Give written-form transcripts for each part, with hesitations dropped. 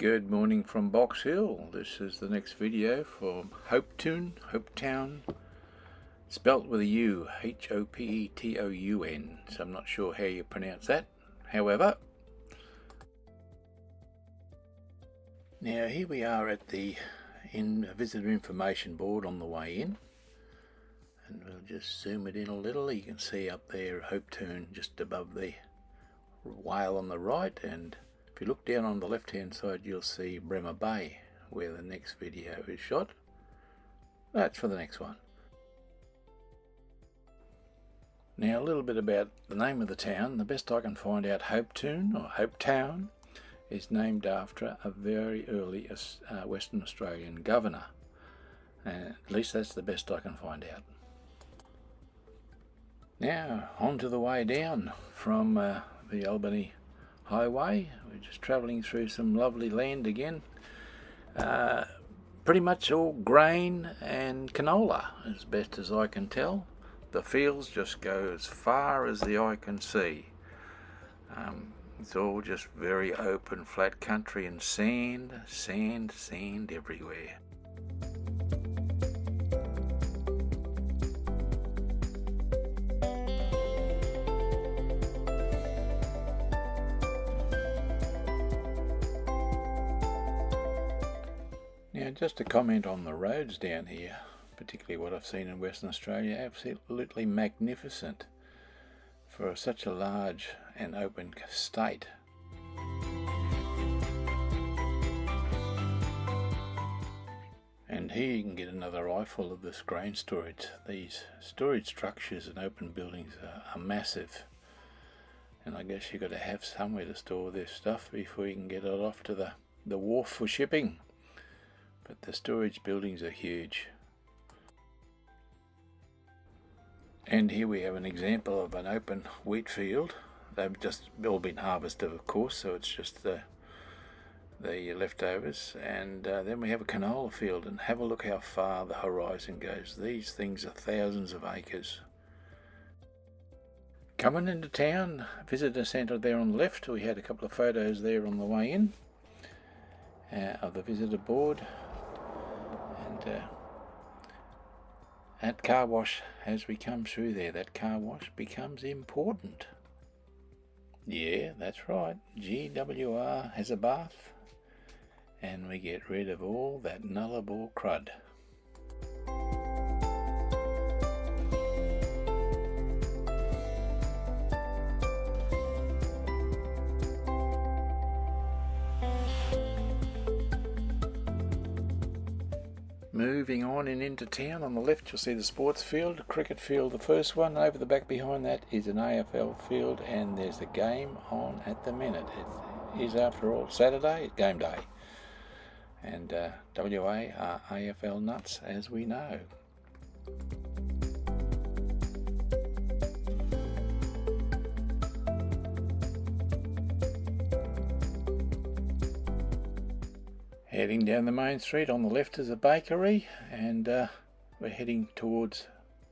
Good morning from Box Hill. This is the next video from Hopetoun, spelt with a U, Hopetoun, so I'm not sure how you pronounce that. However, now here we are at the visitor information board on the way in, and we'll just zoom it in a little. You can see up there Hopetoun just above the whale on the right, and if you look down on the left hand side you'll see Bremer Bay, where the next video is shot. That's for the next one. Now a little bit about the name of the town. The best I can find out, Hopetoun is named after a very early Western Australian governor. At least that's the best I can find out. Now on to the way down from the Albany Highway. We're just travelling through some lovely land again. Pretty much all grain and canola, as best as I can tell. The fields just go as far as the eye can see. It's all just very open, flat country, and sand everywhere. Now, just to comment on the roads down here, particularly what I've seen in Western Australia, absolutely magnificent for such a large and open state. And here you can get another eyeful of this grain storage. These storage structures and open buildings are massive, and I guess you've got to have somewhere to store this stuff before you can get it off to the wharf for shipping. But the storage buildings are huge. And here we have an example of an open wheat field. They've just all been harvested, of course, so it's just the leftovers. And then we have a canola field, and have a look how far the horizon goes. These things are thousands of acres. Coming into town, visitor centre there on the left. We had a couple of photos there on the way in of the visitor board. And that car wash, as we come through there, that car wash becomes important. Yeah, that's right. GWR has a bath, and we get rid of all that nullable crud. Moving on and into town, on the left you'll see the sports field, cricket field, the first one. Over the back behind that is an AFL field, and there's a game on at the minute. It is, after all, Saturday, it's game day. And WA are AFL nuts, as we know. Heading down the main street, on the left is a bakery, and we're heading towards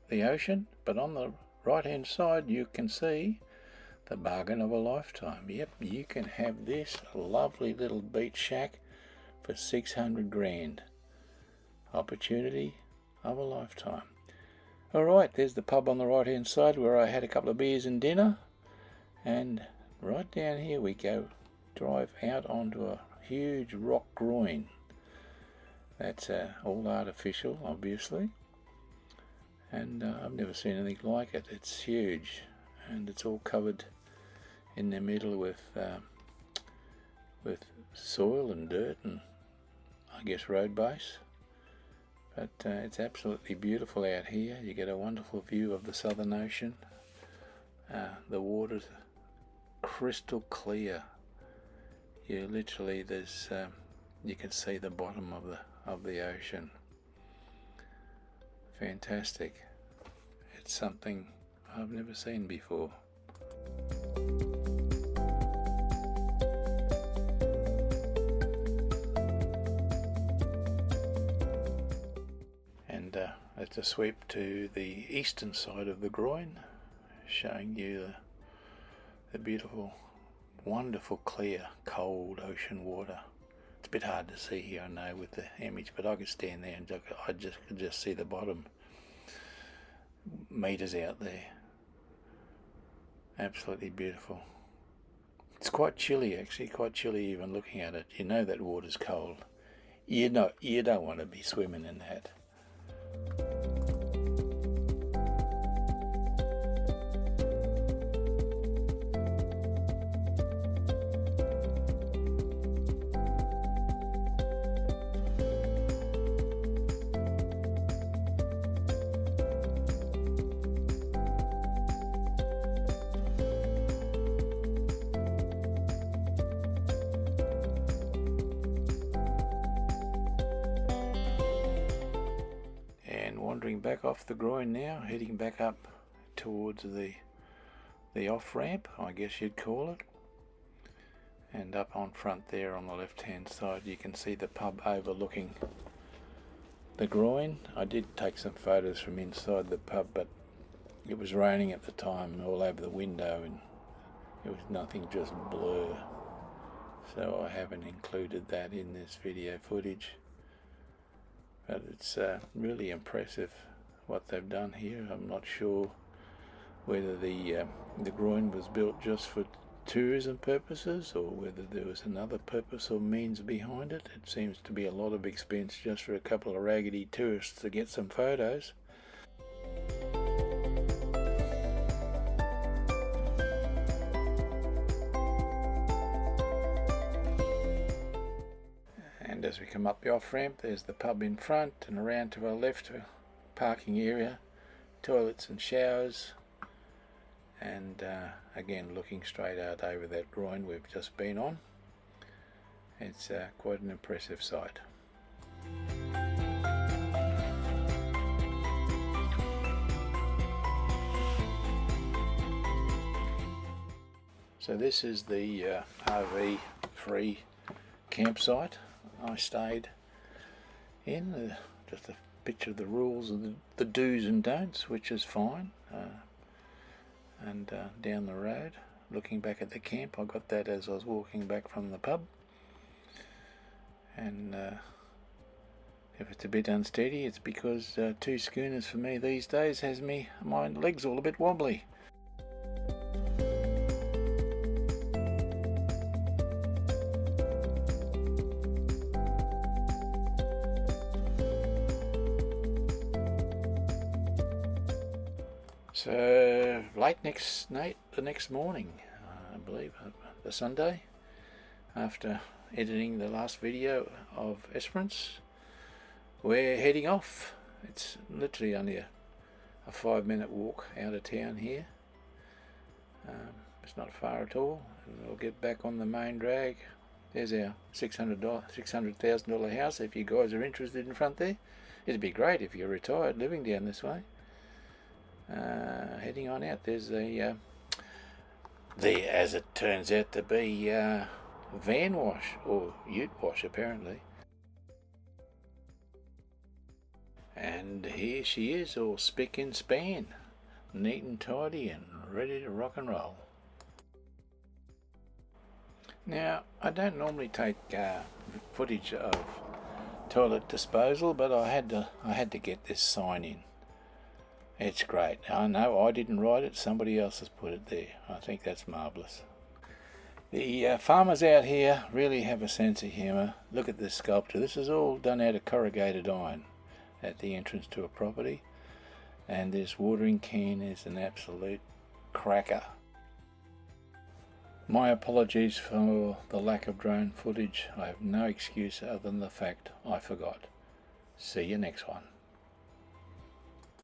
the ocean. But on the right hand side you can see the bargain of a lifetime. Yep, you can have this lovely little beach shack for 600 grand. Opportunity of a lifetime. Alright, there's the pub on the right hand side where I had a couple of beers and dinner, and right down here we go, drive out onto a huge rock groin. That's all artificial, obviously, and I've never seen anything like it. It's huge, and it's all covered in the middle with soil and dirt and, I guess, road base. But it's absolutely beautiful out here. You get a wonderful view of the Southern Ocean. The water's crystal clear. You literally, you can see the bottom of the ocean. Fantastic. It's something I've never seen before. And that's a sweep to the eastern side of the groin, showing you the beautiful, wonderful, clear, cold ocean water It's a bit hard to see here, I know, with the image, but I could stand there and I could just see the bottom meters out there. Absolutely beautiful. It's quite chilly, actually, quite chilly even looking at it. You know that water's cold. You don't want to be swimming in that. Wandering back off the groin now, heading back up towards the off ramp, I guess you'd call it. And up on front there on the left hand side you can see the pub overlooking the groin. I did take some photos from inside the pub, but it was raining at the time all over the window and it was nothing, just blur, so I haven't included that in this video footage. But it's really impressive what they've done here. I'm not sure whether the groin was built just for tourism purposes or whether there was another purpose or means behind it. It seems to be a lot of expense just for a couple of raggedy tourists to get some photos. And as we come up the off ramp, there's the pub in front, and around to our left, a parking area, toilets and showers, and again looking straight out over that groin we've just been on. It's quite an impressive sight. So this is the RV free campsite I stayed in. Just a picture of the rules and the do's and don'ts, which is fine. And down the road, looking back at the camp, I got that as I was walking back from the pub. And if it's a bit unsteady, it's because 2 schooners for me these days has my legs all a bit wobbly. So late the next morning, I believe, the Sunday, after editing the last video of Esperance, we're heading off. It's literally only a 5-minute walk out of town here. It's not far at all, and we'll get back on the main drag. There's our $600,000 house, if you guys are interested, in front there. It'd be great if you're retired living down this way. Heading on out, there's the as it turns out to be, van wash, or ute wash apparently. And here she is, all spick and span, neat and tidy and ready to rock and roll. Now, I don't normally take footage of toilet disposal, but I had to get this sign in. It's great. I know I didn't write it, somebody else has put it there. I think that's marvellous. The farmers out here really have a sense of humour. Look at this sculpture. This is all done out of corrugated iron at the entrance to a property. And this watering can is an absolute cracker. My apologies for the lack of drone footage. I have no excuse other than the fact I forgot. See you next one.